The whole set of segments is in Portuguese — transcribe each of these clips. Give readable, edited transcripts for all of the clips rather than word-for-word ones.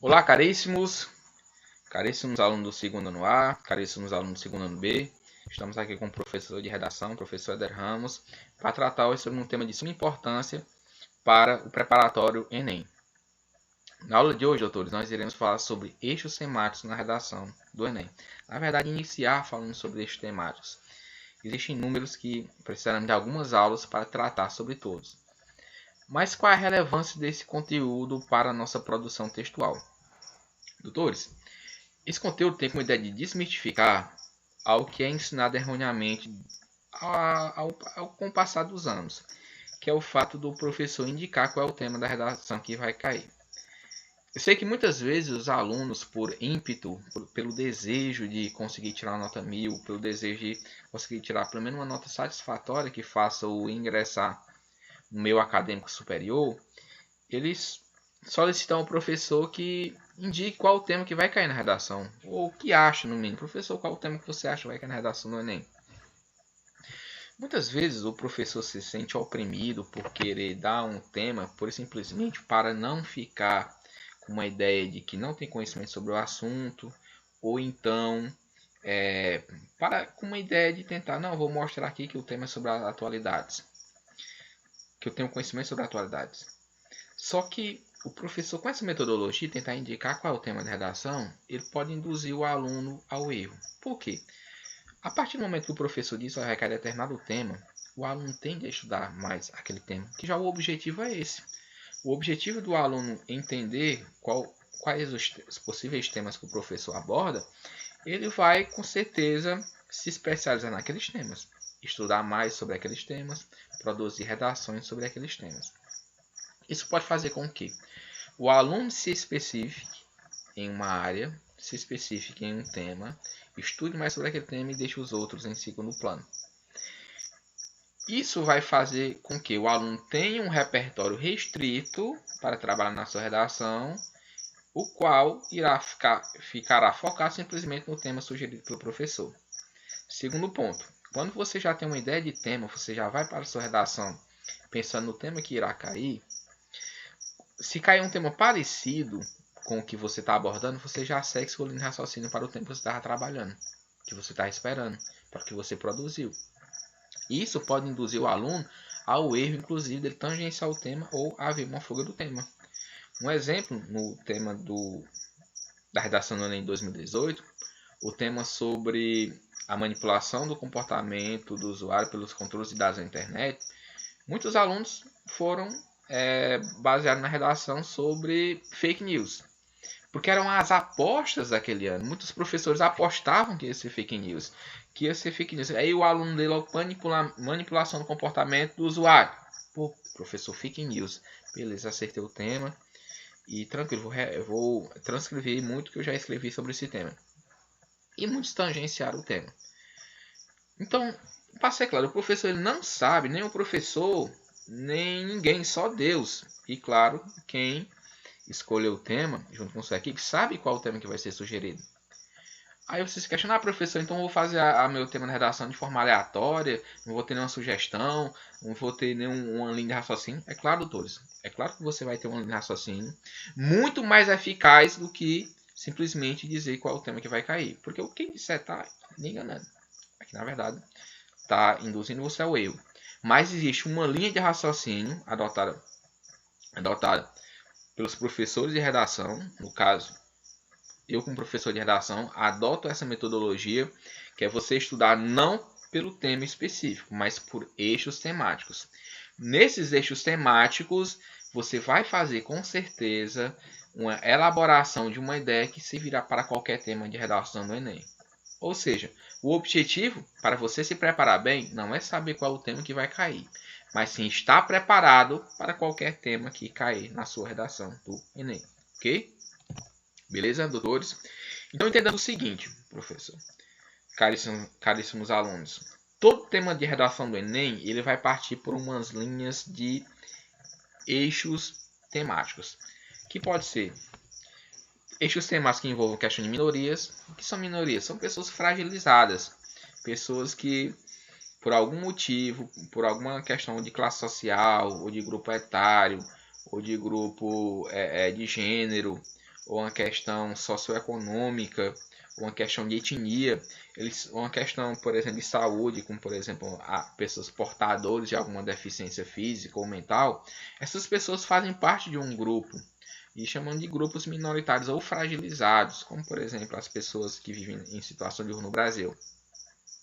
Olá, caríssimos alunos do segundo ano A, caríssimos alunos do segundo ano B. Estamos aqui com o professor de redação, o professor Éder Ramos, para tratar hoje sobre um tema de suma importância para o preparatório Enem. Na aula de hoje, doutores, nós iremos falar sobre eixos temáticos na redação do Enem. Na verdade, iniciar falando sobre eixos temáticos. Existem números que precisarão de algumas aulas para tratar sobre todos. Mas qual é a relevância desse conteúdo para a nossa produção textual? Doutores, esse conteúdo tem como ideia de desmistificar algo que é ensinado erroneamente com o passar dos anos, que é o fato do professor indicar qual é o tema da redação que vai cair. Eu sei que muitas vezes os alunos, por ímpeto, pelo desejo de conseguir tirar uma nota 1000, pelo desejo de conseguir tirar pelo menos uma nota satisfatória que faça o ingressar no meio acadêmico superior, eles solicitar ao professor que indique qual o tema que vai cair na redação. Ou que acha, no mínimo. Professor, qual o tema que você acha que vai cair na redação do Enem? Muitas vezes o professor se sente oprimido por querer dar um tema, por simplesmente para não ficar com uma ideia de que não tem conhecimento sobre o assunto, ou então com uma ideia de tentar, não, vou mostrar aqui que o tema é sobre as atualidades, que eu tenho conhecimento sobre atualidades. Só que o professor, com essa metodologia, tentar indicar qual é o tema da redação, ele pode induzir o aluno ao erro. Por quê? A partir do momento que o professor diz que vai cair determinado tema, o aluno tende a estudar mais aquele tema, que já o objetivo é esse. O objetivo do aluno entender quais os possíveis temas que o professor aborda, ele vai com certeza se especializar naqueles temas, estudar mais sobre aqueles temas, produzir redações sobre aqueles temas. Isso pode fazer com que o aluno se especifique em uma área, se especifique em um tema, estude mais sobre aquele tema e deixe os outros em segundo plano. Isso vai fazer com que o aluno tenha um repertório restrito para trabalhar na sua redação, o qual ficará focado simplesmente no tema sugerido pelo professor. Segundo ponto, quando você já tem uma ideia de tema, você já vai para a sua redação pensando no tema que irá cair. Se cair um tema parecido com o que você está abordando, você já segue sua linha de raciocínio para o tempo que você estava trabalhando, que você está esperando, para o que você produziu. Isso pode induzir o aluno ao erro, inclusive, dele tangenciar o tema ou haver uma fuga do tema. Um exemplo, no tema da redação do Enem 2018, o tema sobre a manipulação do comportamento do usuário pelos controles de dados da internet, muitos alunos foram baseado na redação sobre fake news. Porque eram as apostas daquele ano. Muitos professores apostavam que ia ser fake news. Aí o aluno dele logo manipulação do comportamento do usuário. Pô, professor, fake news. Beleza, acertei o tema. E tranquilo, eu vou transcrever muito que eu já escrevi sobre esse tema. E muitos tangenciaram o tema. Então, para ser claro, o professor ele não sabe, nem o professor, nem ninguém, só Deus. E claro, quem escolheu o tema, junto com sua equipe, sabe qual o tema que vai ser sugerido. Aí você se questiona, professor, então eu vou fazer meu tema na redação de forma aleatória, não vou ter nenhuma sugestão, não vou ter nenhuma linha de raciocínio. É claro, doutores, é claro que você vai ter uma linha de raciocínio muito mais eficaz do que simplesmente dizer qual é o tema que vai cair. Porque quem disser está me enganando. Aqui, na verdade, está induzindo você ao erro. Mas existe uma linha de raciocínio adotada pelos professores de redação, no caso, eu como professor de redação adoto essa metodologia, que é você estudar não pelo tema específico, mas por eixos temáticos. Nesses eixos temáticos, você vai fazer com certeza uma elaboração de uma ideia que servirá para qualquer tema de redação do Enem. Ou seja, o objetivo para você se preparar bem não é saber qual é o tema que vai cair, mas sim estar preparado para qualquer tema que cair na sua redação do Enem. Ok? Beleza, doutores? Então, entendendo o seguinte, professor, caríssimos alunos, todo tema de redação do Enem ele vai partir por umas linhas de eixos temáticos, que pode ser eixos temáticos que envolvam questão de minorias. O que são minorias? São pessoas fragilizadas, pessoas que por algum motivo, por alguma questão de classe social, ou de grupo etário, ou de grupo de gênero, ou uma questão socioeconômica, ou uma questão de etnia, uma questão, por exemplo, de saúde, como por exemplo, pessoas portadoras de alguma deficiência física ou mental, essas pessoas fazem parte de um grupo e chamam de grupos minoritários ou fragilizados, como por exemplo as pessoas que vivem em situação de rua no Brasil.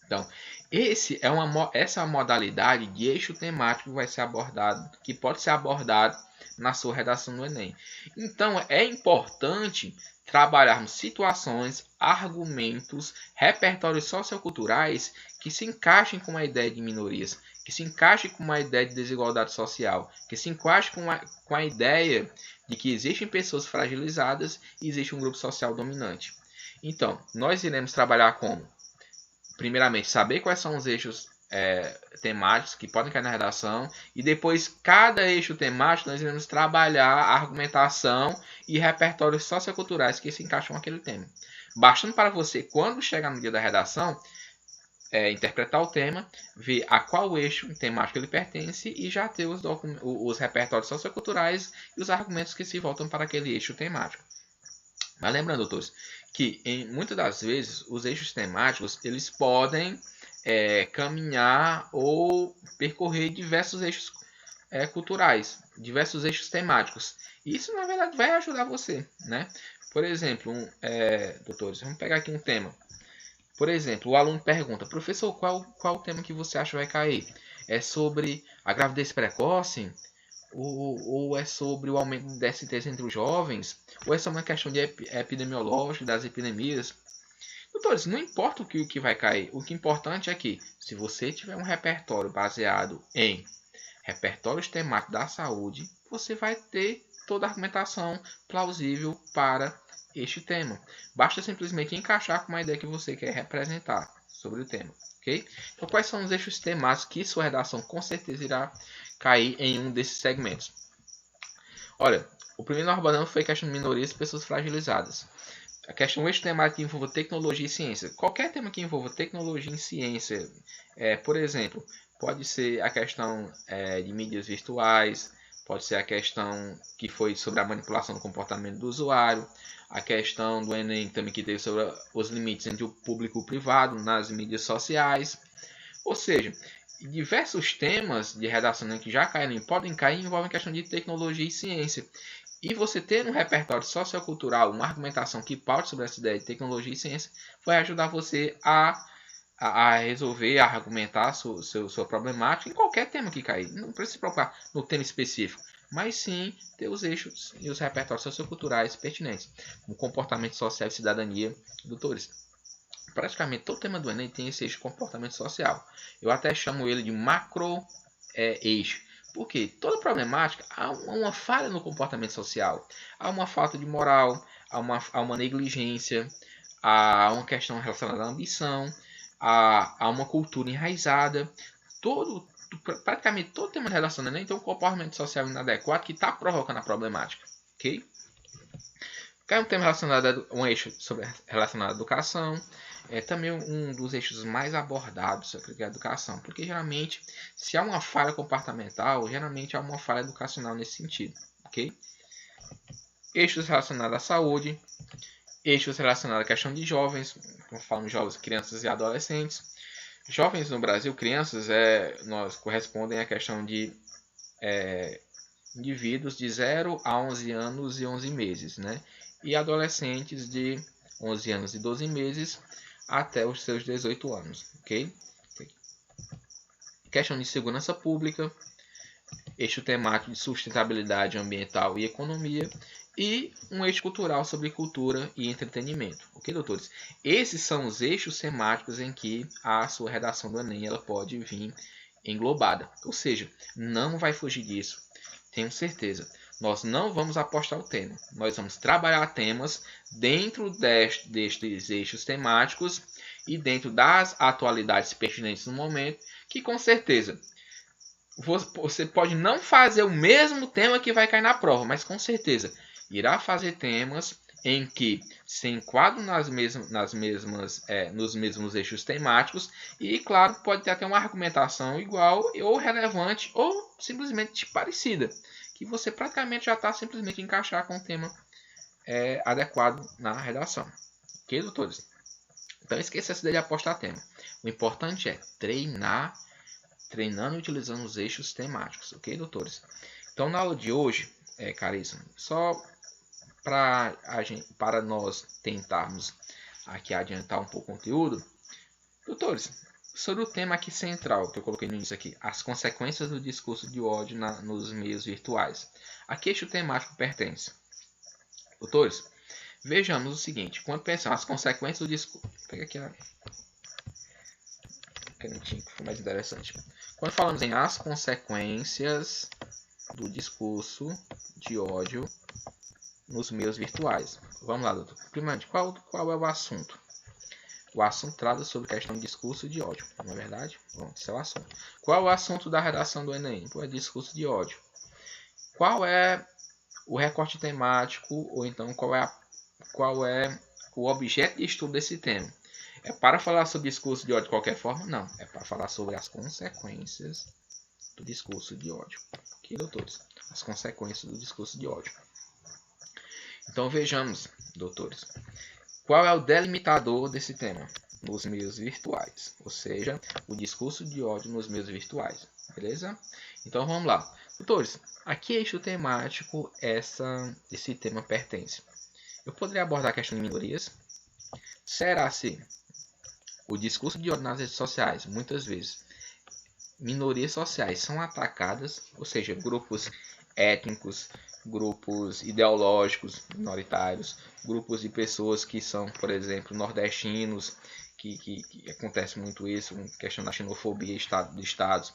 Então, essa é uma modalidade de eixo temático que vai ser abordado, que pode ser abordado na sua redação do Enem. Então, é importante trabalharmos situações, argumentos, repertórios socioculturais que se encaixem com a ideia de minorias, que se encaixem com uma ideia de desigualdade social, que se encaixem com a ideia de que existem pessoas fragilizadas e existe um grupo social dominante. Então, nós iremos trabalhar como? Primeiramente, saber quais são os eixos temáticos que podem cair na redação, e depois, cada eixo temático, nós iremos trabalhar a argumentação e repertórios socioculturais que se encaixam naquele tema. Bastando para você, quando chegar no dia da redação, interpretar o tema, ver a qual eixo temático ele pertence e já ter os repertórios socioculturais e os argumentos que se voltam para aquele eixo temático. Mas lembrando, doutores, que muitas das vezes os eixos temáticos eles podem caminhar ou percorrer diversos eixos culturais, diversos eixos temáticos. Isso, na verdade, vai ajudar você, né? Por exemplo, doutores, vamos pegar aqui um tema. Por exemplo, o aluno pergunta, professor, qual o tema que você acha vai cair? É sobre a gravidez precoce? Ou é sobre o aumento de DSTs entre os jovens? Ou é só uma questão de epidemiológica, das epidemias? Doutores, não importa o que vai cair. O que é importante é que, se você tiver um repertório baseado em repertórios temáticos da saúde, você vai ter toda a argumentação plausível para este tema. Basta simplesmente encaixar com uma ideia que você quer representar sobre o tema. Okay? Então, quais são os eixos temáticos que sua redação com certeza irá cair em um desses segmentos? Olha, o primeiro abordando foi a questão de minorias e pessoas fragilizadas. A questão eixo temático que envolva tecnologia e ciência. Qualquer tema que envolva tecnologia e ciência, por exemplo, pode ser a questão de mídias virtuais, pode ser a questão que foi sobre a manipulação do comportamento do usuário, a questão do Enem também que teve sobre os limites entre o público e o privado nas mídias sociais. Ou seja, diversos temas de redação que já caíram e podem cair envolvem a questão de tecnologia e ciência. E você ter um repertório sociocultural, uma argumentação que paute sobre essa ideia de tecnologia e ciência, vai ajudar você a resolver, a argumentar sua problemática em qualquer tema que cair. Não precisa se preocupar no tema específico, mas sim ter os eixos e os repertórios socioculturais pertinentes, como comportamento social e cidadania. Doutores, praticamente todo tema do Enem tem esse eixo comportamento social. Eu até chamo ele de macro eixo. Porque toda problemática há uma falha no comportamento social, há uma falta de moral, há uma negligência, há uma questão relacionada à ambição, há uma cultura enraizada. Praticamente todo tema relacionado a então um comportamento social inadequado que está provocando a problemática. Ok? Cai um tema relacionado a um eixo relacionado à educação. É também um dos eixos mais abordados sobre a educação, porque geralmente, se há uma falha comportamental, geralmente há uma falha educacional nesse sentido, ok? Eixos relacionados à saúde, eixos relacionados à questão de jovens, como falamos jovens, crianças e adolescentes. Jovens no Brasil, crianças, nós correspondem à questão de indivíduos de 0 a 11 anos e 11 meses, né? E adolescentes de 11 anos e 12 meses até os seus 18 anos, ok? Questão de segurança pública, eixo temático de sustentabilidade ambiental e economia e um eixo cultural sobre cultura e entretenimento, ok, doutores? Esses são os eixos temáticos em que a sua redação do Enem ela pode vir englobada, ou seja, não vai fugir disso, tenho certeza. Nós não vamos apostar o tema. Nós vamos trabalhar temas dentro destes eixos temáticos e dentro das atualidades pertinentes no momento, que com certeza você pode não fazer o mesmo tema que vai cair na prova, mas com certeza irá fazer temas em que se enquadram nos mesmos eixos temáticos e, claro, pode ter até uma argumentação igual ou relevante ou simplesmente parecida, que você praticamente já está simplesmente encaixar com o tema adequado na redação. Ok, doutores? Então, esqueça essa ideia de apostar tema. O importante é treinar, treinando e utilizando os eixos temáticos. Ok, doutores? Então, na aula de hoje, caríssimo, só para nós tentarmos aqui adiantar um pouco o conteúdo, doutores, sobre o tema aqui central que eu coloquei no início aqui, as consequências do discurso de ódio nos meios virtuais. A que eixo temático pertence? Doutores, vejamos o seguinte, quando pensamos as consequências do discurso... Vou pegar aqui a canetinha que foi mais interessante. Quando falamos em as consequências do discurso de ódio nos meios virtuais. Vamos lá, doutor. Primeiro, qual é o assunto? O assunto trata sobre a questão de discurso de ódio, não é verdade? Bom, esse é o assunto. Qual é o assunto da redação do Enem? É discurso de ódio. Qual é o recorte temático, ou então qual é o objeto de estudo desse tema? É para falar sobre discurso de ódio de qualquer forma? Não. É para falar sobre as consequências do discurso de ódio. Ok, doutores? As consequências do discurso de ódio. Então vejamos, doutores, qual é o delimitador desse tema? Nos meios virtuais, ou seja, o discurso de ódio nos meios virtuais, beleza? Então vamos lá. Doutores, a que eixo temático esse tema pertence? Eu poderia abordar a questão de minorias? Será se o discurso de ódio nas redes sociais, muitas vezes, minorias sociais são atacadas, ou seja, grupos étnicos, grupos ideológicos minoritários, grupos de pessoas que são, por exemplo, nordestinos, que acontece muito isso, a questão da xenofobia de estados,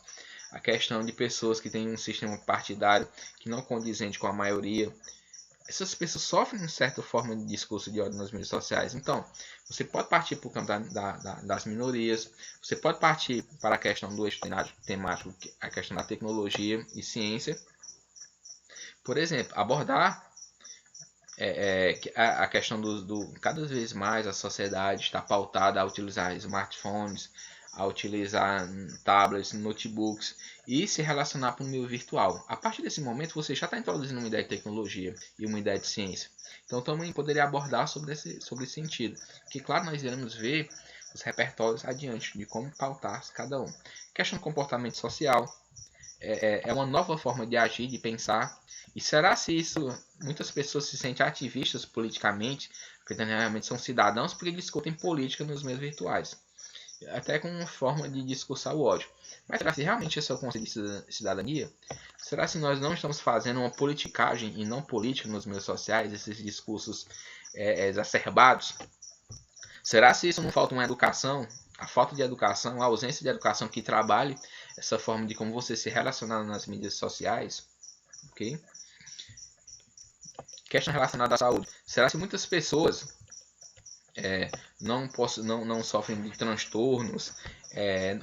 a questão de pessoas que têm um sistema partidário que não condizente com a maioria. Essas pessoas sofrem de certa forma de discurso de ódio nas mídias sociais. Então, você pode partir para o campo das minorias, você pode partir para a questão do eixo temático, a questão da tecnologia e ciência. Por exemplo, abordar a questão cada vez mais a sociedade está pautada a utilizar smartphones, a utilizar tablets, notebooks e se relacionar para o meio virtual. A partir desse momento você já está introduzindo uma ideia de tecnologia e uma ideia de ciência. Então também poderia abordar sobre esse sentido. Que claro, nós iremos ver os repertórios adiante de como pautar cada um. Questão do comportamento social. É uma nova forma de agir, de pensar. E será se isso muitas pessoas se sentem ativistas politicamente, porque realmente são cidadãos porque discutem política nos meios virtuais, até com uma forma de discursar o ódio. Mas será se realmente esse é o conceito de cidadania? Será se nós não estamos fazendo uma politicagem e não política nos meios sociais, esses discursos exacerbados? Será se isso não falta uma educação? A falta de educação, a ausência de educação que trabalhe essa forma de como você se relacionar nas mídias sociais? Ok? Questão relacionada à saúde. Será que muitas pessoas não sofrem de transtornos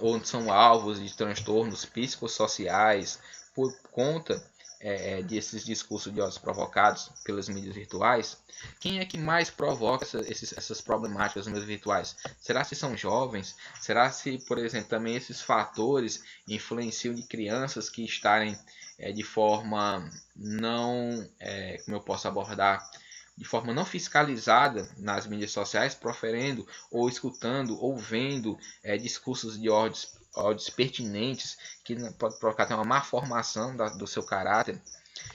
ou são alvos de transtornos psicossociais por conta desses discursos de ódio provocados pelas mídias virtuais? Quem é que mais provoca essas problemáticas nos meios virtuais? Será que são jovens? Será se, por exemplo, também esses fatores influenciam de crianças que estarem de forma não, como eu posso abordar, de forma não fiscalizada nas mídias sociais, proferendo ou escutando ou vendo discursos de ódios pertinentes que pode provocar até uma má formação do seu caráter?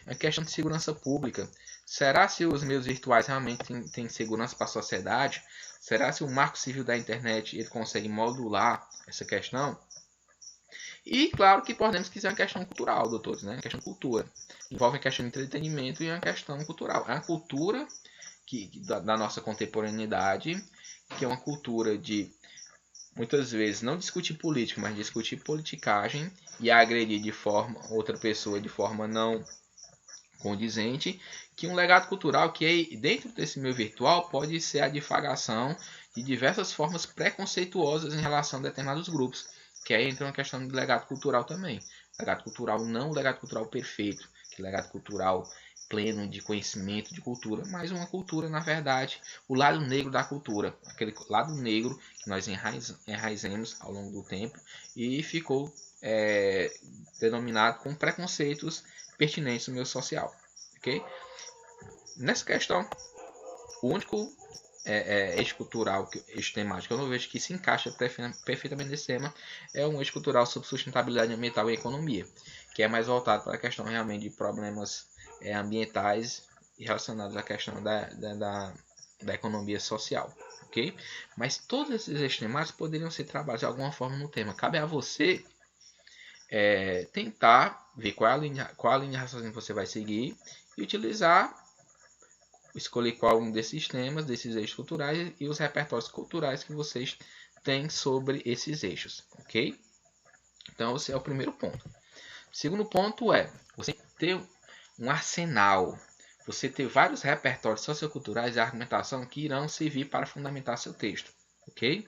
É questão de segurança pública. Será se os meios virtuais realmente têm segurança para a sociedade? Será se o marco civil da internet ele consegue modular essa questão? E claro que podemos dizer uma questão cultural, doutores, né? Uma questão de cultura. Envolve a questão de entretenimento e uma questão cultural. É a cultura da nossa contemporaneidade, que é uma cultura de muitas vezes não discutir política, mas discutir politicagem e agredir de forma outra pessoa de forma não condizente, que um legado cultural que dentro desse meio virtual pode ser a difamação de diversas formas preconceituosas em relação a determinados grupos, que aí entra uma questão de legado cultural também. Legado cultural não legado cultural perfeito, que legado cultural pleno de conhecimento, de cultura, mas uma cultura, na verdade, o lado negro da cultura, aquele lado negro que nós enraizemos ao longo do tempo e ficou denominado com preconceitos pertinentes no meio social, ok? Nessa questão, O único eixo cultural, eixo temático, eu não vejo que se encaixa perfeitamente nesse tema, é um eixo cultural sobre sustentabilidade ambiental e economia, que é mais voltado para a questão realmente de problemas ambientais e relacionados à questão da economia social, ok? Mas todos esses eixos temáticos poderiam ser trabalhados de alguma forma no tema. Cabe a você tentar ver qual a linha de raciocínio você vai seguir e escolher qual um desses temas, desses eixos culturais e os repertórios culturais que vocês têm sobre esses eixos, ok? Então, esse é o primeiro ponto. O segundo ponto é você ter um arsenal, você ter vários repertórios socioculturais e argumentação que irão servir para fundamentar seu texto, ok?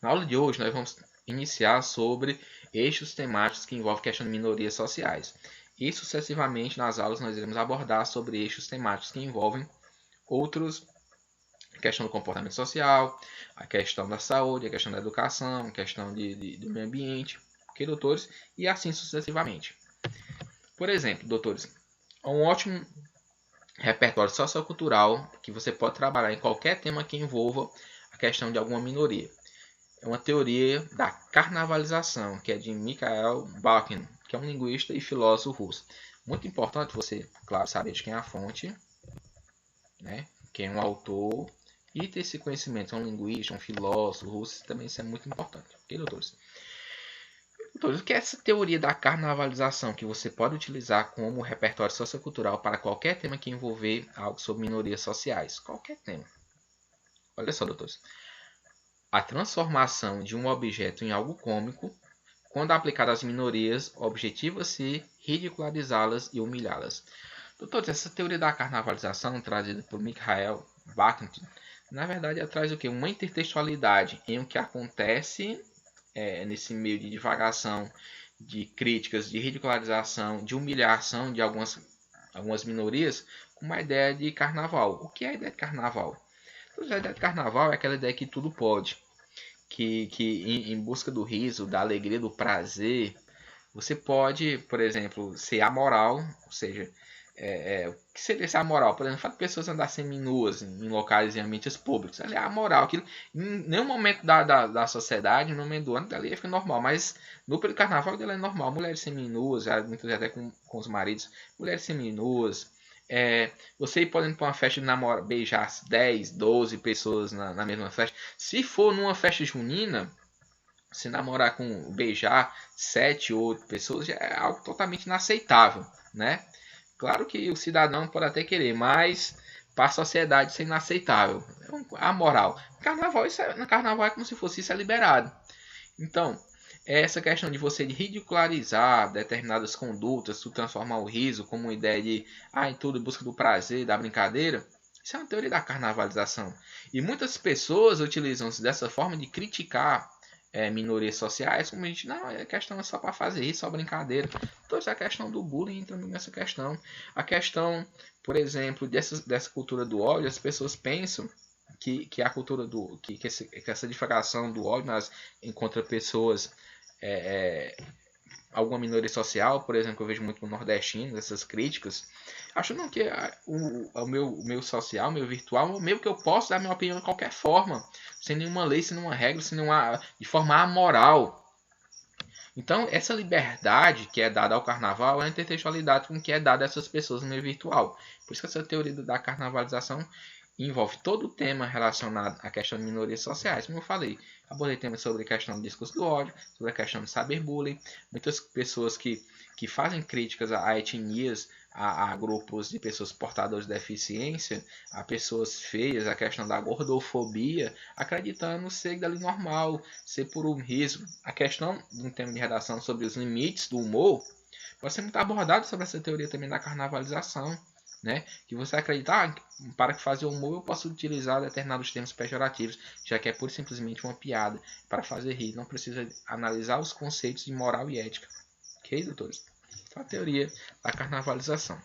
Na aula de hoje, nós vamos iniciar sobre eixos temáticos que envolvem questão de minorias sociais. E sucessivamente nas aulas nós iremos abordar sobre eixos temáticos que envolvem outros, a questão do comportamento social, a questão da saúde, a questão da educação, a questão do meio ambiente, ok, doutores? E assim sucessivamente. Por exemplo, doutores, um ótimo repertório sociocultural que você pode trabalhar em qualquer tema que envolva a questão de alguma minoria. É uma teoria da carnavalização, que é de Mikhail Bakhtin, que é um linguista e filósofo russo. Muito importante você, claro, saber de quem é a fonte, né? Quem é o autor, e ter esse conhecimento. É um linguista, um filósofo russo, também isso é muito importante. Ok, doutores? Doutores, o que é essa teoria da carnavalização que você pode utilizar como repertório sociocultural para qualquer tema que envolver algo sobre minorias sociais? Qualquer tema. Olha só, doutores. A transformação de um objeto em algo cômico, quando aplicado às minorias, objetiva-se ridicularizá-las e humilhá-las. Doutores, essa teoria da carnavalização, trazida por Mikhail Bakhtin, na verdade, ela traz o quê? Uma intertextualidade em o que acontece nesse meio de divagação, de críticas, de ridicularização, de humilhação de algumas minorias, com uma ideia de carnaval. O que é a ideia de carnaval? A ideia de carnaval é aquela ideia que tudo pode, que em busca do riso, da alegria, do prazer, você pode, por exemplo, ser amoral, ou seja, o que seria ser amoral? Por exemplo, pessoas andar seminuas em locais e ambientes públicos. Ali é amoral. Aquilo, em nenhum momento da sociedade, no momento do ano, ali fica normal. Mas no período do carnaval, dela é normal. Mulheres seminuas, muitas vezes até com os maridos, mulheres seminuas. Você pode ir para uma festa de namoro, beijar 10, 12 pessoas na mesma festa. Se for numa festa junina, se namorar com beijar 7 ou 8 pessoas já é algo totalmente inaceitável, né? Claro que o cidadão pode até querer, mas para a sociedade isso é inaceitável. É amoral. No carnaval é como se fosse isso é liberado. Então, essa questão de você ridicularizar determinadas condutas, tu transformar o riso como uma ideia de em tudo em busca do prazer, da brincadeira, isso é uma teoria da carnavalização. E muitas pessoas utilizam-se dessa forma de criticar minorias sociais, como a gente, não, a questão é só para fazer isso, só brincadeira. Então, essa questão do bullying entra nessa questão. A questão, por exemplo, dessa cultura do ódio, as pessoas pensam que a cultura que essa divagação do ódio contra pessoas alguma minoria social, por exemplo, eu vejo muito no nordestino, essas críticas, achando que o meu social, o meu virtual, o meu que eu posso dar minha opinião de qualquer forma, sem nenhuma lei, sem nenhuma regra, de forma amoral. Então, essa liberdade que é dada ao carnaval é a intertextualidade com que é dada a essas pessoas no meio virtual. Por isso que essa teoria da carnavalização envolve todo o tema relacionado à questão de minorias sociais. Como eu falei, abordei temas sobre a questão do discurso do ódio, sobre a questão do cyberbullying, muitas pessoas que fazem críticas a etnias, a grupos de pessoas portadoras de deficiência, a pessoas feias, a questão da gordofobia, acreditando ser dali normal, ser por um riso. A questão de um tema de redação sobre os limites do humor pode ser muito abordado sobre essa teoria também da carnavalização. Né? Que você acreditar para fazer humor eu posso utilizar determinados termos pejorativos, já que é pura e simplesmente uma piada para fazer rir, não precisa analisar os conceitos de moral e ética. Ok, doutores? Então, a teoria da carnavalização.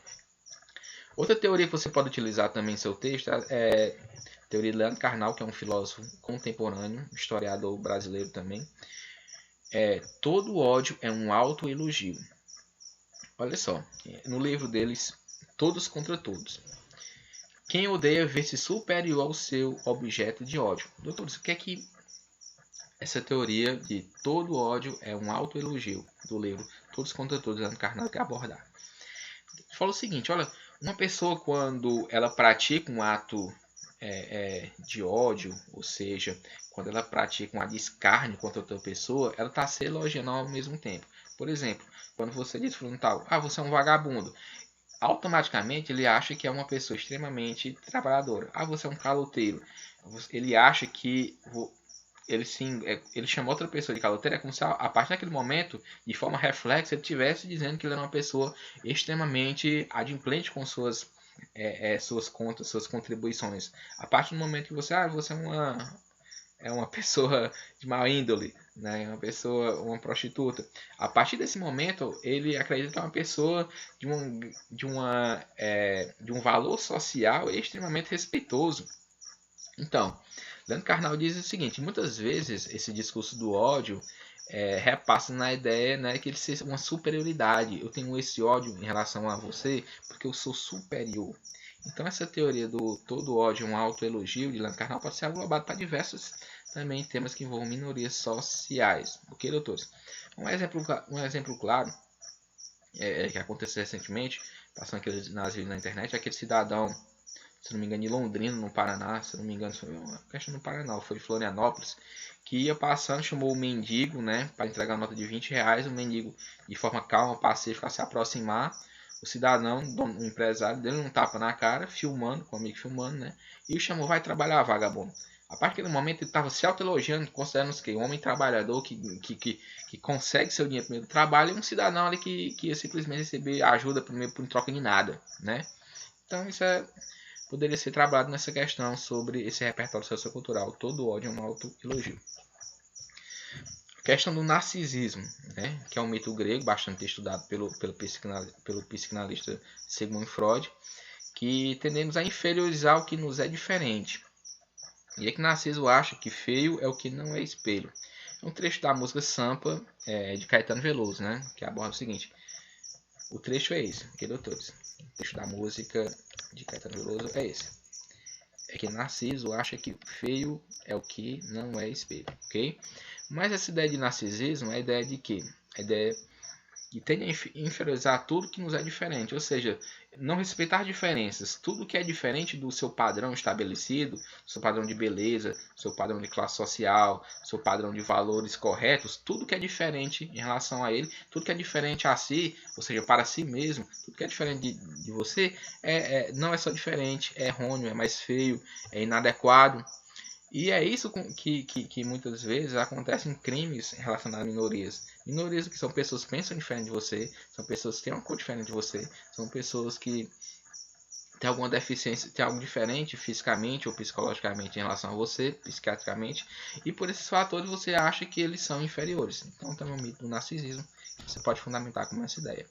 Outra teoria que você pode utilizar também em seu texto é a teoria de Leandro Carnal, que é um filósofo contemporâneo, historiador brasileiro também. Todo ódio é um autoelogio. Olha só, no livro deles, Todos contra Todos. Quem odeia vê-se superior ao seu objeto de ódio. Doutores, o que é que essa teoria de todo ódio é um autoelogio do livro Todos contra Todos, Leandro Carnal, quer abordar? Fala o seguinte, olha, uma pessoa quando ela pratica um ato de ódio, ou seja, quando ela pratica um ato de escárnio contra outra pessoa, ela está se elogiando ao mesmo tempo. Por exemplo, quando você diz para um tal, você é um vagabundo, automaticamente ele acha que é uma pessoa extremamente trabalhadora. Você é um caloteiro. Ele acha que ele chamou outra pessoa de caloteiro, é como se a partir daquele momento, de forma reflexa, ele estivesse dizendo que ele era uma pessoa extremamente adimplente com suas contas, suas contribuições. A partir do momento que você é uma pessoa de má índole, né? Uma prostituta. A partir desse momento, ele acredita que é uma pessoa de um valor social extremamente respeitoso. Então, Leandro Carnal diz o seguinte: muitas vezes esse discurso do ódio repassa na ideia, né, que ele seja uma superioridade. Eu tenho esse ódio em relação a você porque eu sou superior. Então essa teoria do todo ódio é um autoelogio de Leandro Carnal pode ser aglobado para diversos também temas que envolvem minorias sociais. Ok, doutores? Um exemplo claro que aconteceu recentemente, passando aqueles nas vídeos na internet, é aquele cidadão, se não me engano, de Londrina, no Paraná, se não me engano, foi uma questão no Paraná, foi em Florianópolis, que ia passando, chamou o mendigo, né, para entregar a nota de R$ 20, o mendigo, de forma calma, pacífica, a se aproximar, o cidadão, o empresário, deu um tapa na cara, filmando, com o amigo filmando, né, e o chamou, vai trabalhar, vagabundo. A partir daquele momento ele estava se autoelogiando, considerando que um homem trabalhador que consegue seu dinheiro primeiro do trabalho, e um cidadão ali que ia simplesmente receber ajuda primeiro por troca de nada, né? Então isso poderia ser trabalhado nessa questão sobre esse repertório sociocultural. Todo ódio é um autoelogio. A questão do narcisismo, né, que é um mito grego bastante estudado pelo psicanalista Sigmund Freud, que tendemos a inferiorizar o que nos é diferente. E é que Narciso acha que feio é o que não é espelho. É um trecho da música Sampa, de Caetano Veloso, né, que aborda o seguinte. O trecho é esse, ok, doutores? O trecho da música de Caetano Veloso é esse. É que Narciso acha que feio é o que não é espelho, ok? Mas essa ideia de narcisismo é a ideia de quê? A ideia que tende a inferiorizar tudo que nos é diferente, ou seja, não respeitar diferenças. Tudo que é diferente do seu padrão estabelecido, seu padrão de beleza, seu padrão de classe social, seu padrão de valores corretos, tudo que é diferente em relação a ele, tudo que é diferente a si, ou seja, para si mesmo, tudo que é diferente de você, não é só diferente, é errôneo, é mais feio, é inadequado. E é isso que muitas vezes acontece em crimes relacionados a minorias. Minorias que são pessoas que pensam diferente de você, são pessoas que têm uma cor diferente de você, são pessoas que têm alguma deficiência, têm algo diferente fisicamente ou psicologicamente em relação a você, psiquiatricamente, e por esses fatores você acha que eles são inferiores. Então tem um mito do narcisismo que você pode fundamentar como essa ideia.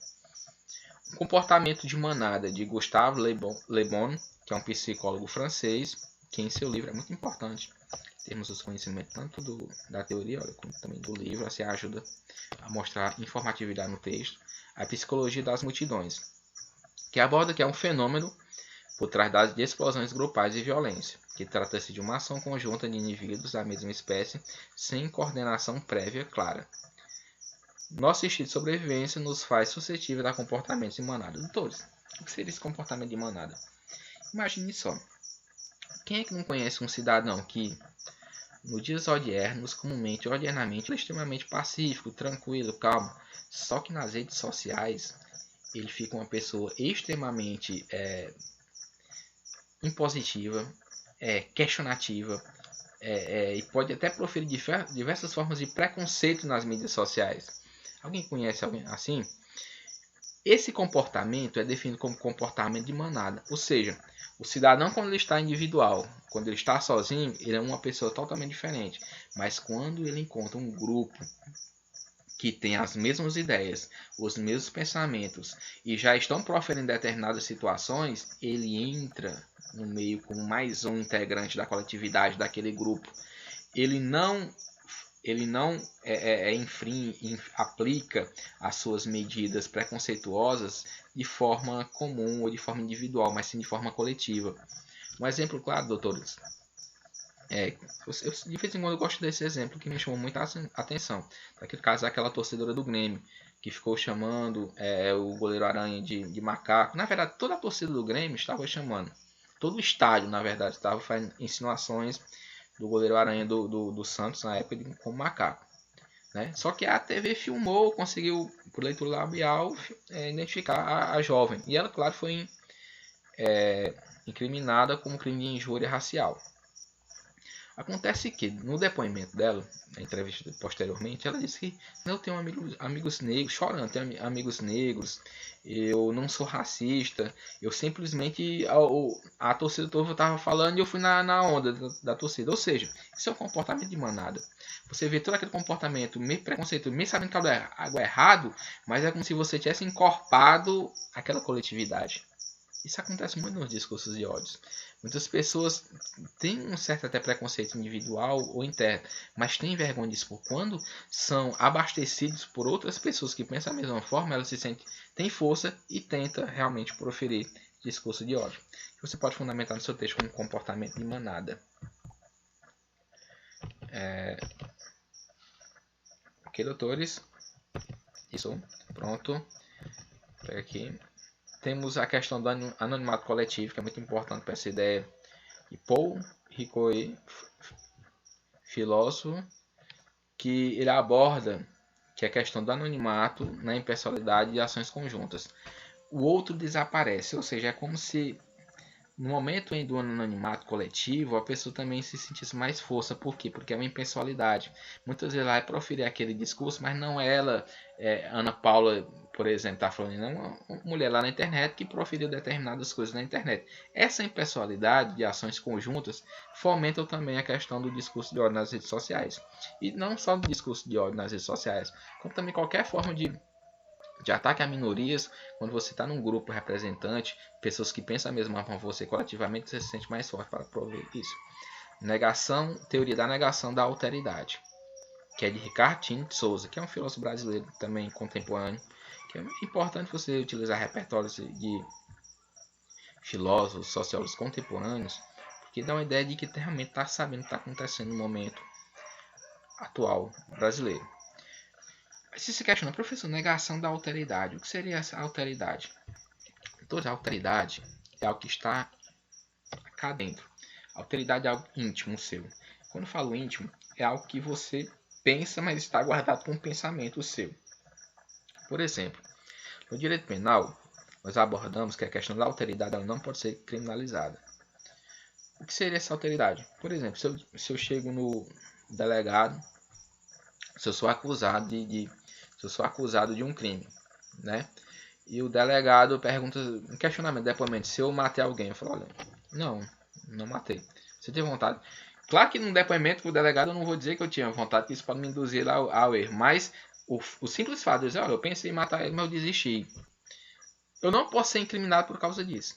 O comportamento de manada de Gustave Le Bon, que é um psicólogo francês, que em seu livro é muito importante termos os conhecimentos tanto da teoria como também do livro, assim ajuda a mostrar informatividade no texto. A psicologia das multidões, que aborda que é um fenômeno por trás das explosões grupais de violência, que trata-se de uma ação conjunta de indivíduos da mesma espécie sem coordenação prévia clara. Nosso instinto de sobrevivência nos faz suscetíveis a comportamentos de manada. Doutores, o que seria esse comportamento de manada? Imagine só. Quem é que não conhece um cidadão que, nos dias odiernos, comumente, ordinariamente, ele é extremamente pacífico, tranquilo, calmo. Só que nas redes sociais, ele fica uma pessoa extremamente impositiva, questionativa, e pode até proferir diversas formas de preconceito nas mídias sociais. Alguém conhece alguém assim? Esse comportamento é definido como comportamento de manada, ou seja, o cidadão quando ele está individual, quando ele está sozinho, ele é uma pessoa totalmente diferente, mas quando ele encontra um grupo que tem as mesmas ideias, os mesmos pensamentos e já estão proferindo determinadas situações, ele entra no meio como mais um integrante da coletividade daquele grupo. Ele não aplica as suas medidas preconceituosas de forma comum ou de forma individual, mas sim de forma coletiva. Um exemplo claro, doutores, de vez em quando eu gosto desse exemplo que me chamou muita atenção. Naquele caso, aquela torcedora do Grêmio que ficou chamando o goleiro Aranha de macaco. Na verdade, toda a torcida do Grêmio estava chamando. Todo o estádio, na verdade, estava fazendo insinuações do goleiro Aranha do Santos na época como macaco. Né? Só que a TV filmou, conseguiu, por leitura labial, identificar a jovem. E ela, claro, foi incriminada como crime de injúria racial. Acontece que, no depoimento dela, na entrevista posteriormente, ela disse que eu tenho amigos negros, chorando, tenho amigos negros, eu não sou racista, eu simplesmente, a torcida toda estava falando e eu fui na onda da torcida. Ou seja, isso é um comportamento de manada. Você vê todo aquele comportamento meio preconceituoso, meio sabendo que algo é errado, mas é como se você tivesse encorpado aquela coletividade. Isso acontece muito nos discursos de ódio. Muitas pessoas têm um certo até preconceito individual ou interno, mas têm vergonha disso. Por quando são abastecidos por outras pessoas que pensam da mesma forma, elas se sentem, têm força e tentam realmente proferir discurso de ódio. Você pode fundamentar no seu texto como comportamento de manada. Ok, doutores? Isso, pronto. Pega aqui. Temos a questão do anonimato coletivo, que é muito importante para essa ideia de Paul Ricoeur, filósofo, que ele aborda que é a questão do anonimato na impessoalidade e ações conjuntas. O outro desaparece, ou seja, é como se no momento do anonimato coletivo a pessoa também se sentisse mais força. Por quê? Porque é uma impessoalidade. Muitas vezes ela vai proferir aquele discurso, mas não ela, Ana Paula, por exemplo, está falando, não, uma mulher lá na internet que proferiu determinadas coisas na internet. Essa impessoalidade de ações conjuntas fomentam também a questão do discurso de ódio nas redes sociais. E não só do discurso de ódio nas redes sociais, como também qualquer forma de ataque a minorias. Quando você está num grupo representante, pessoas que pensam a mesma forma que você coletivamente, você se sente mais forte para prover isso. Teoria da negação da alteridade, que é de Ricardinho de Souza, que é um filósofo brasileiro também contemporâneo, que é importante você utilizar repertórios de filósofos, sociólogos contemporâneos, porque dá uma ideia de que realmente está sabendo o que está acontecendo no momento atual brasileiro. Se se questiona, professor, negação da alteridade. O que seria essa alteridade? Toda alteridade é algo que está cá dentro. Alteridade é algo íntimo seu. Quando eu falo íntimo, é algo que você pensa, mas está guardado com um pensamento seu. Por exemplo, no direito penal, nós abordamos que a questão da alteridade ela não pode ser criminalizada. O que seria essa alteridade? Por exemplo, se eu chego no delegado, se eu sou acusado de um crime, né? E o delegado pergunta, um questionamento, depoimento, se eu matei alguém. Eu falo, olha, não matei. Você teve vontade? Claro que no depoimento com o delegado eu não vou dizer que eu tinha vontade, porque isso pode me induzir ao erro. Mas o simples fato de dizer, olha, eu pensei em matar ele, mas eu desisti. Eu não posso ser incriminado por causa disso.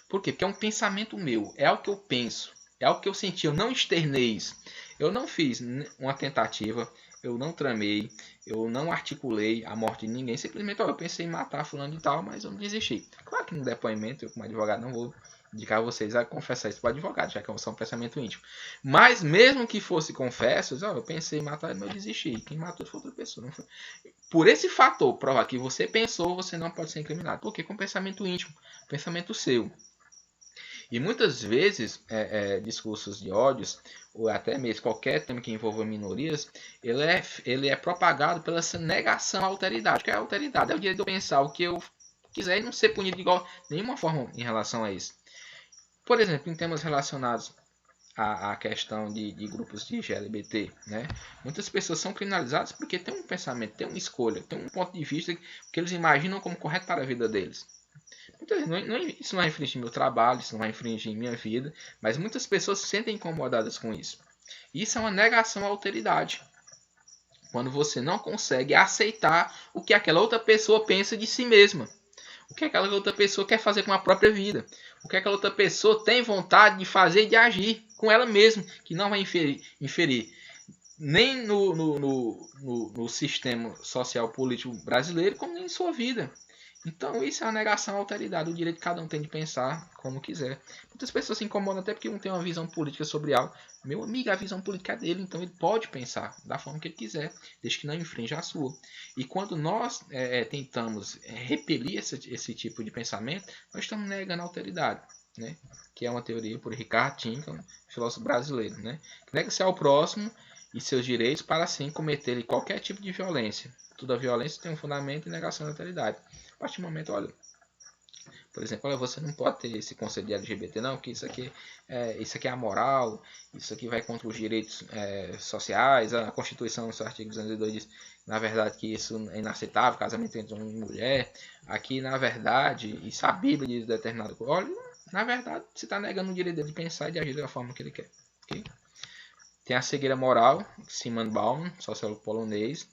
Por quê? Porque é um pensamento meu, é algo que eu penso, é algo que eu senti, eu não externei isso. Eu não fiz uma tentativa, eu não tramei, eu não articulei a morte de ninguém. Simplesmente, eu pensei em matar fulano e tal, mas eu não desisti. Claro que no depoimento, eu como advogado não vou indicar vocês a confessar isso para o advogado, já que é um pensamento íntimo. Mas mesmo que fosse confesso, eu pensei em matar, mas eu desisti. Quem matou foi outra pessoa. Não foi. Por esse fator, provar que você pensou, você não pode ser incriminado. Porque com pensamento íntimo, pensamento seu. E muitas vezes, discursos de ódios, ou até mesmo qualquer tema que envolva minorias, ele é propagado pela essa negação à alteridade. O que é a alteridade? É o direito de eu pensar o que eu quiser e não ser punido de nenhuma forma em relação a isso. Por exemplo, em temas relacionados à questão de grupos de LGBT, né? Muitas pessoas são criminalizadas porque têm um pensamento, têm uma escolha, têm um ponto de vista que eles imaginam como correto para a vida deles. Isso não vai infringir meu trabalho, isso não vai infringir minha vida, mas muitas pessoas se sentem incomodadas com isso. Isso é uma negação à alteridade. Quando você não consegue aceitar o que aquela outra pessoa pensa de si mesma. O que aquela outra pessoa quer fazer com a própria vida. O que aquela outra pessoa tem vontade de fazer e de agir com ela mesma. Que não vai inferir nem no sistema social político brasileiro, como nem em sua vida. Então isso é uma negação à alteridade, o direito que cada um tem de pensar como quiser. Muitas pessoas se incomodam até porque um tem uma visão política sobre algo. Meu amigo, a visão política é dele, então ele pode pensar da forma que ele quiser, desde que não infrinja a sua. E quando nós tentamos repelir esse tipo de pensamento, nós estamos negando a alteridade, né? Que é uma teoria por Ricardo Tinkham, filósofo brasileiro, né? Que nega-se ao próximo e seus direitos para assim cometer qualquer tipo de violência. Toda violência tem um fundamento em negação da alteridade. A partir do momento, olha, por exemplo, olha, você não pode ter esse conceito de LGBT, não, que isso aqui é amoral, isso aqui vai contra os direitos sociais, a Constituição, no seu artigo 202, diz, na verdade, que isso é inaceitável, casamento entre homem e mulher. Aqui, na verdade, isso a Bíblia diz determinado. Olha, na verdade, você está negando o direito dele de pensar e de agir da forma que ele quer. Okay? Tem a cegueira moral, Simon Bauman, sociólogo polonês,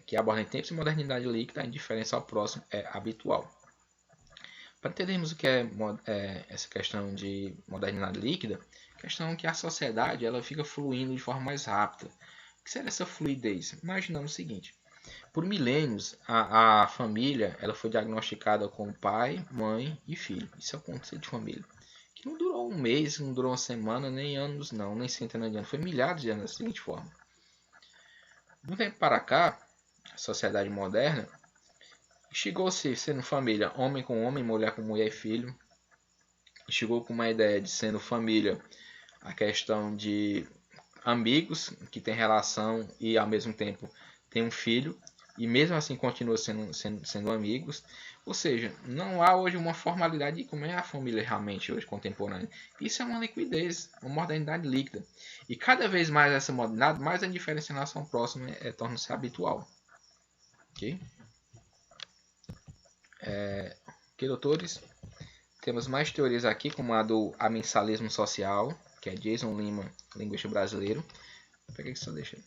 que aborda em tempos de modernidade líquida, a indiferença ao próximo é habitual. Para entendermos o que é essa questão de modernidade líquida, questão que a sociedade ela fica fluindo de forma mais rápida. O que seria essa fluidez? Imaginamos o seguinte: por milênios, a família ela foi diagnosticada com pai, mãe e filho. Isso é o conceito de família. Que não durou um mês, não durou uma semana, nem anos, não, nem centenas de anos. Foi milhares de anos da seguinte forma. De um tempo para cá, a sociedade moderna chegou-se sendo família homem com homem, mulher com mulher e filho. Chegou com uma ideia de sendo família a questão de amigos que tem relação e ao mesmo tempo tem um filho e mesmo assim continua sendo amigos. Ou seja, não há hoje uma formalidade de como é a família realmente hoje contemporânea. Isso é uma liquidez, uma modernidade líquida. E cada vez mais essa modernidade, mais a indiferença em relação ao próximo torna-se habitual. Ok? Ok, doutores? Temos mais teorias aqui, como a do amensalismo social, que é Jason Lima, linguista brasileiro. Por que só deixa?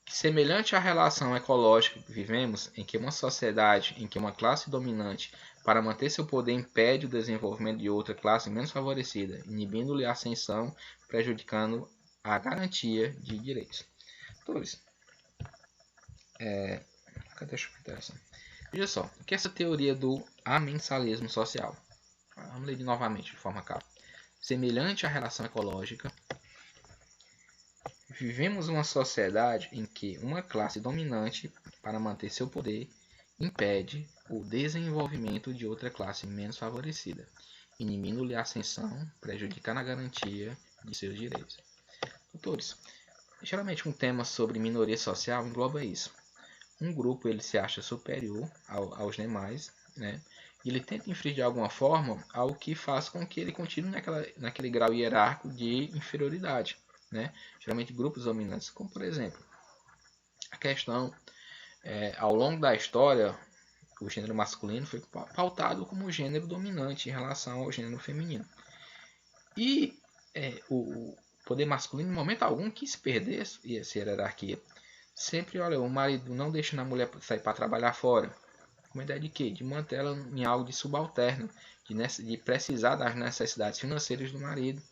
Semelhante à relação ecológica que vivemos, em que uma sociedade, em que uma classe dominante, para manter seu poder, impede o desenvolvimento de outra classe menos favorecida, inibindo-lhe a ascensão, prejudicando a garantia de direitos. Doutores, deixa eu interessar. Veja só, o que é essa teoria do amensalismo social? Vamos ler novamente de forma clara. Semelhante à relação ecológica, vivemos uma sociedade em que uma classe dominante, para manter seu poder, impede o desenvolvimento de outra classe menos favorecida, inibindo-lhe a ascensão, prejudicando a garantia de seus direitos. Doutores, geralmente um tema sobre minoria social engloba isso. Um grupo ele se acha superior aos demais, né? E ele tenta infringir de alguma forma algo que faz com que ele continue naquele grau hierárquico de inferioridade, né? Geralmente grupos dominantes, como por exemplo, a questão, ao longo da história, o gênero masculino foi pautado como gênero dominante em relação ao gênero feminino. E o poder masculino, em momento algum, quis perder essa hierarquia. Sempre, olha, o marido não deixa a mulher sair para trabalhar fora. Com a ideia de quê? De manter ela em algo de subalterno, de precisar das necessidades financeiras do marido.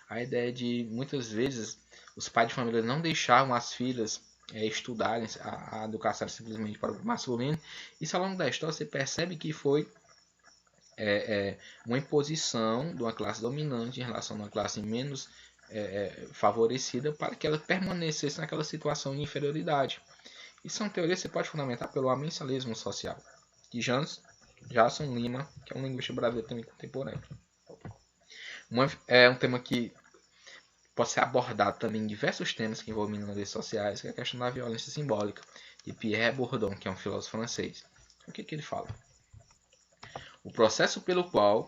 A ideia de, muitas vezes, os pais de família não deixavam as filhas estudarem, a educação simplesmente para o masculino. Isso, ao longo da história, você percebe que foi uma imposição de uma classe dominante em relação a uma classe menos favorecida para que ela permanecesse naquela situação de inferioridade. Isso são teorias que você pode fundamentar pelo amensalismo social, de Jason Lima, que é um linguista brasileiro também contemporâneo. É um tema que pode ser abordado também em diversos temas que envolvem minorias sociais, que é a questão da violência simbólica, de Pierre Bourdieu, que é um filósofo francês. O que ele fala? O processo pelo qual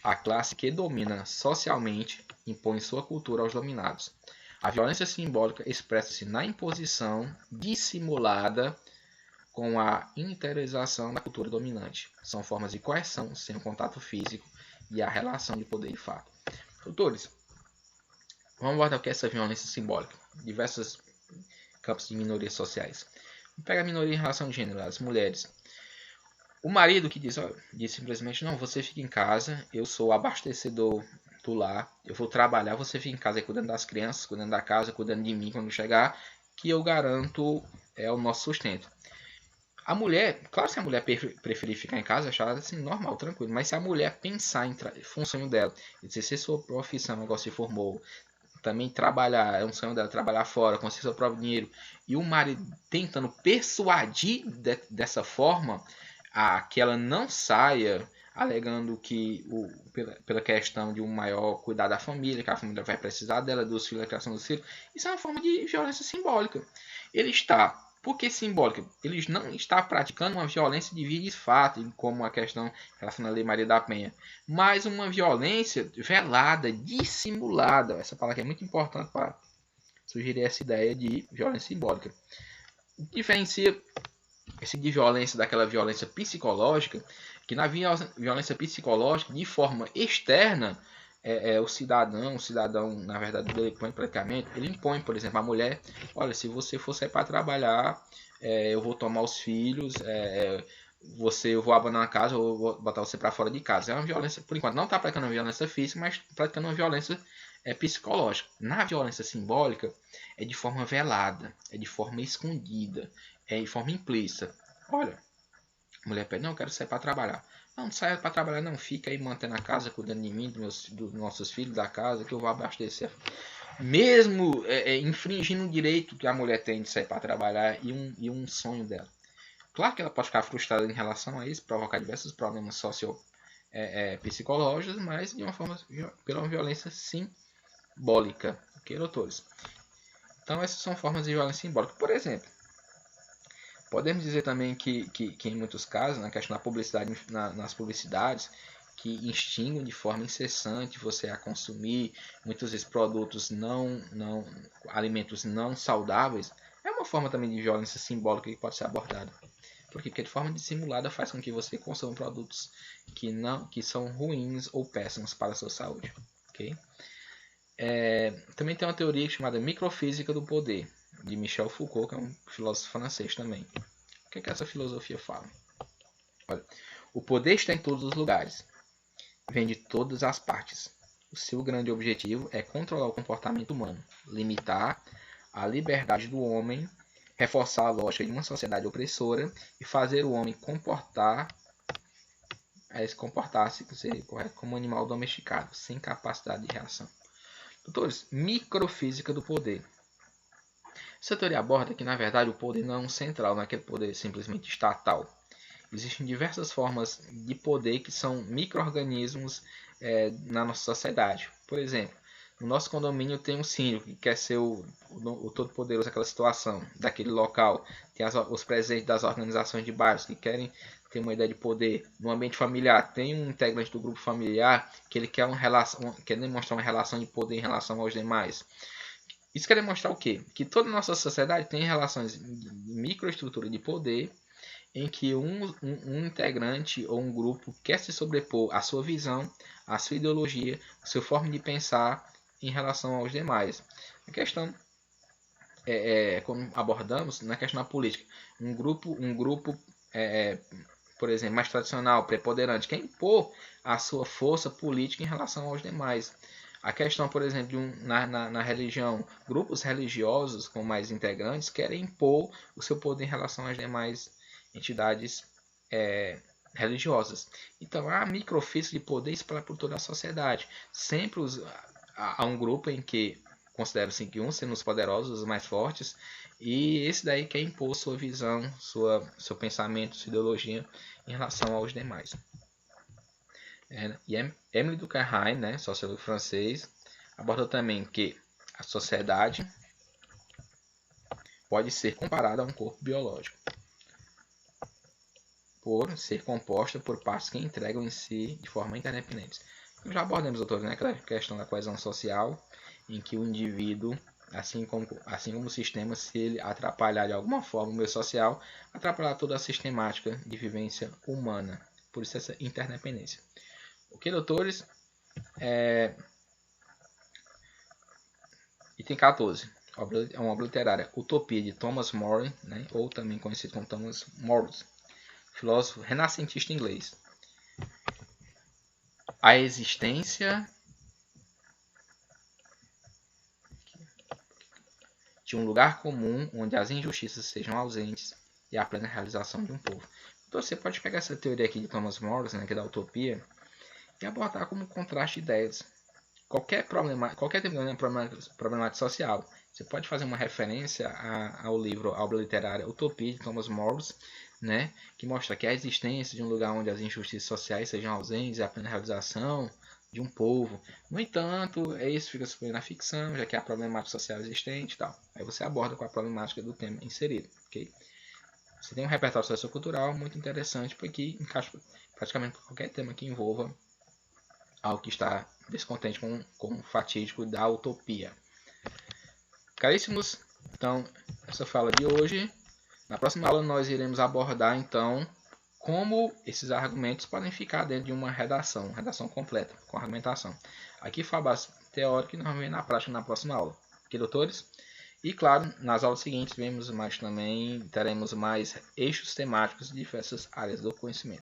a classe que domina socialmente impõe sua cultura aos dominados. A violência simbólica expressa-se na imposição dissimulada com a interiorização da cultura dominante. São formas de coerção sem o contato físico e a relação de poder e fato. Doutores, vamos abordar o que é essa violência simbólica. Diversos campos de minorias sociais. Vamos pegar a minoria em relação ao gênero, as mulheres. O marido que diz simplesmente, não, você fica em casa, eu sou abastecedor do lar, eu vou trabalhar, você fica em casa cuidando das crianças, cuidando da casa, cuidando de mim quando chegar, que eu garanto o nosso sustento. A mulher, claro, se a mulher preferir ficar em casa, achar assim, normal, tranquilo. Mas se a mulher pensar em função dela, dizer, se sua profissão, agora se formou, também trabalhar, é um sonho dela trabalhar fora, conseguir seu próprio dinheiro, e o marido tentando persuadir dessa forma a que ela não saia, alegando que pela questão de um maior cuidado da família, que a família vai precisar dela, dos filhos, da criação dos filhos, isso é uma forma de violência simbólica. Ele está, por que simbólica? Ele não está praticando uma violência de vida e fato, como a questão relacionada à Lei Maria da Penha, mas uma violência velada, dissimulada. Essa palavra é muito importante para sugerir essa ideia de violência simbólica. Diferencia esse de violência daquela violência psicológica, que na violência psicológica, de forma externa, o cidadão, na verdade, ele impõe praticamente, ele impõe, por exemplo, a mulher, olha, se você for sair para trabalhar, eu vou tomar os filhos, eu vou abandonar a casa, eu vou botar você para fora de casa. É uma violência, por enquanto, não está praticando uma violência física, mas praticando uma violência psicológica. Na violência simbólica, é de forma velada, é de forma escondida, é de forma implícita. Olha, a mulher pede, não, eu quero sair para trabalhar. Não saia para trabalhar, não, fica aí mantendo a casa, cuidando de mim, dos nossos filhos, da casa, que eu vou abastecer. Mesmo infringindo o direito que a mulher tem de sair para trabalhar e um sonho dela. Claro que ela pode ficar frustrada em relação a isso, provocar diversos problemas psicológicos, mas de uma forma, pela uma violência simbólica. Ok, doutores? Então, essas são formas de violência simbólica. Por exemplo, podemos dizer também que em muitos casos, na questão da publicidade, nas publicidades, que instigam de forma incessante você a consumir muitos vezes produtos alimentos não saudáveis, é uma forma também de violência simbólica que pode ser abordada. Por quê? Porque de forma dissimulada faz com que você consuma produtos que são ruins ou péssimos para a sua saúde. Okay? Também tem uma teoria chamada microfísica do poder, de Michel Foucault, que é um filósofo francês também. O que essa filosofia fala? Olha, o poder está em todos os lugares, vem de todas as partes. O seu grande objetivo é controlar o comportamento humano, limitar a liberdade do homem, reforçar a lógica de uma sociedade opressora e fazer o homem comportar-se como um animal domesticado, sem capacidade de reação. Doutores, microfísica do poder. Essa teoria aborda que, na verdade, o poder não é um central, não é aquele poder simplesmente estatal. Existem diversas formas de poder que são micro-organismos na nossa sociedade. Por exemplo, no nosso condomínio tem um síndico que quer ser o todo-poderoso daquela situação, daquele local. Tem os presidentes das organizações de bairros que querem ter uma ideia de poder. No ambiente familiar, tem um integrante do grupo familiar que ele quer demonstrar uma relação de poder em relação aos demais. Isso quer demonstrar o quê? Que toda a nossa sociedade tem relações de microestrutura de poder em que um integrante ou um grupo quer se sobrepor à sua visão, à sua ideologia, à sua forma de pensar em relação aos demais. A questão como abordamos na questão da política, um grupo por exemplo, mais tradicional, preponderante, quer impor a sua força política em relação aos demais. A questão, por exemplo, na religião, grupos religiosos com mais integrantes querem impor o seu poder em relação às demais entidades religiosas. Então, há microfísica de poder espalhado por toda a sociedade. Sempre há um grupo em que considera-se que uns sendo os poderosos, os mais fortes, e esse daí quer impor sua visão, seu pensamento, sua ideologia em relação aos demais. E Émile Durkheim, né, sociólogo francês, aborda também que a sociedade pode ser comparada a um corpo biológico, por ser composta por partes que entregam em si de forma interdependente. Já abordamos, doutor, né, aquela questão da coesão social, em que o indivíduo, assim como o sistema, se ele atrapalhar de alguma forma o meio social, atrapalhar toda a sistemática de vivência humana. Por isso essa interdependência. Ok, doutores? Item 14. É uma obra literária, Utopia, de Thomas More, né, ou também conhecido como Thomas More, filósofo renascentista inglês. A existência de um lugar comum onde as injustiças sejam ausentes, e a plena realização de um povo. Então você pode pegar essa teoria aqui de Thomas More, né, que é da utopia, e abordar como contraste de ideias. Qualquer tipo de problemática social, você pode fazer uma referência ao livro, à obra literária Utopia, de Thomas More, né, que mostra que a existência de um lugar onde as injustiças sociais sejam ausentes e a plena realização de um povo. No entanto, isso fica suposto na ficção, já que há problemática social existente e tal. Aí você aborda com a problemática do tema inserido, ok? Você tem um repertório sociocultural muito interessante, porque encaixa praticamente qualquer tema que envolva algo que está descontente com o fatídico da utopia. Caríssimos, então, essa fala de hoje. Na próxima aula nós iremos abordar, então, como esses argumentos podem ficar dentro de uma redação completa, com argumentação. Aqui foi a base teórica e nós vamos ver na prática na próxima aula. Ok, doutores? E, claro, nas aulas seguintes teremos mais eixos temáticos de diversas áreas do conhecimento.